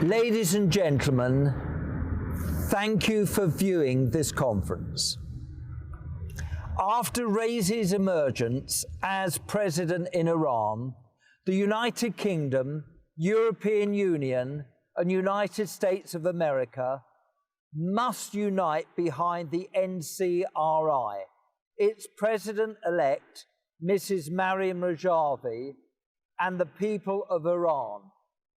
Ladies and gentlemen, thank you for viewing this conference. After Raisi's emergence as president in Iran, the United Kingdom, European Union, and United States of America must unite behind the NCRI, its president-elect, Mrs. Maryam Rajavi, and the people of Iran,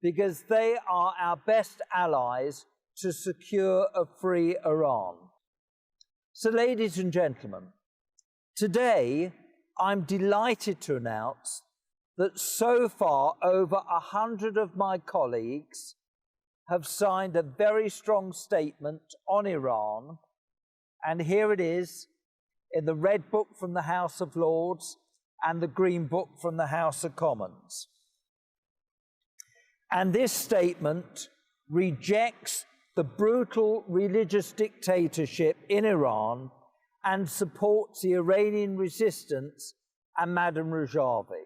because they are our best allies to secure a free Iran. So, ladies and gentlemen, today I'm delighted to announce that so far over 100 of my colleagues have signed a very strong statement on Iran, and here it is in the Red Book from the House of Lords and the Green Book from the House of Commons. And this statement rejects the brutal religious dictatorship in Iran and supports the Iranian resistance and Maryam Rajavi.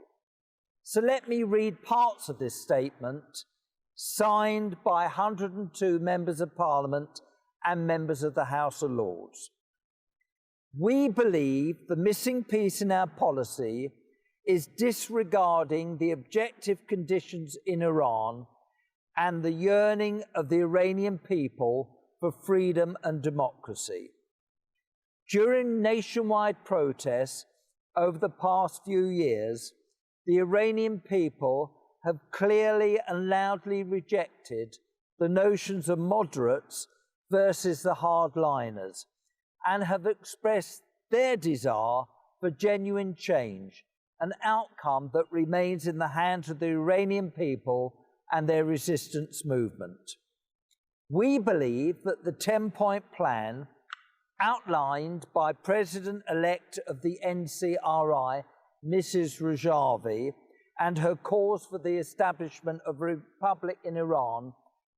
So let me read parts of this statement, signed by 102 members of Parliament and members of the House of Lords. We believe the missing piece in our policy is disregarding the objective conditions in Iran and the yearning of the Iranian people for freedom and democracy. During nationwide protests over the past few years, the Iranian people have clearly and loudly rejected the notions of moderates versus the hardliners and have expressed their desire for genuine change, an outcome that remains in the hands of the Iranian people and their resistance movement. We believe that the 10-point plan outlined by President-elect of the NCRI, Mrs. Rajavi, and her calls for the establishment of a republic in Iran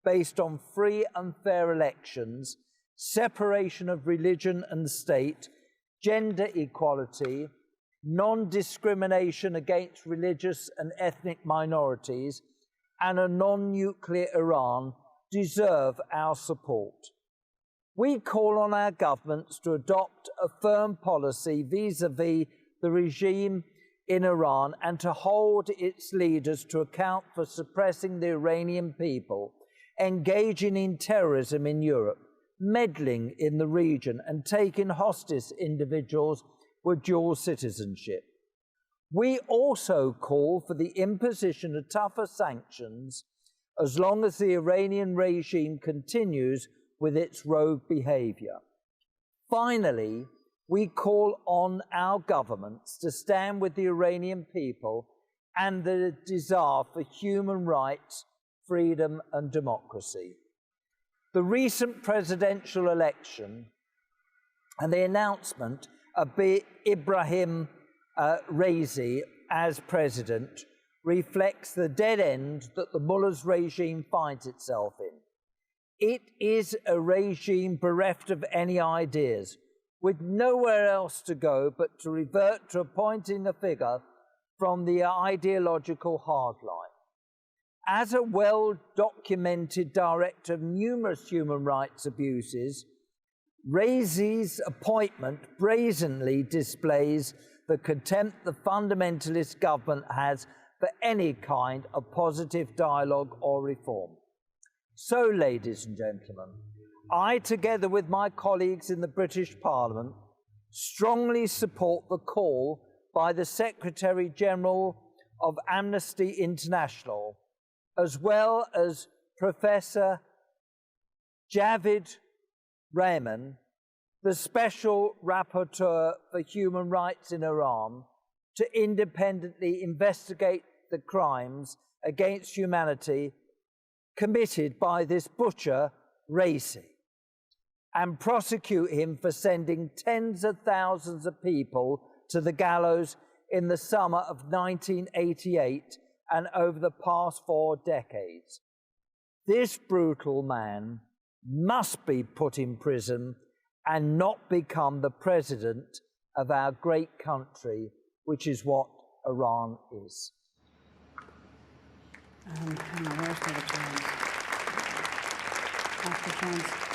based on free and fair elections, separation of religion and state, gender equality, non-discrimination against religious and ethnic minorities, and a non-nuclear Iran deserve our support. We call on our governments to adopt a firm policy vis-a-vis the regime in Iran and to hold its leaders to account for suppressing the Iranian people, engaging in terrorism in Europe, meddling in the region, and taking hostage individuals with dual citizenship. We also call for the imposition of tougher sanctions as long as the Iranian regime continues with its rogue behavior. Finally, we call on our governments to stand with the Iranian people and the desire for human rights, freedom, and democracy. The recent presidential election and the announcement of Ibrahim Raisi as president reflects the dead end that the mullah's regime finds itself in. It is a regime bereft of any ideas, with nowhere else to go but to revert to appointing a figure from the ideological hardline. As a well-documented director of numerous human rights abuses, Raisi's appointment brazenly displays the contempt the fundamentalist government has for any kind of positive dialogue or reform. So, ladies and gentlemen, I, together with my colleagues in the British Parliament, strongly support the call by the Secretary-General of Amnesty International, as well as Professor Javed Rahman, the Special Rapporteur for Human Rights in Iran, to independently investigate the crimes against humanity committed by this butcher, Raisi, and prosecute him for sending tens of thousands of people to the gallows in the summer of 1988 and over the past 4 decades. This brutal man must be put in prison and not become the president of our great country, which is what Iran is. Hannah, where's the Dr. Jones.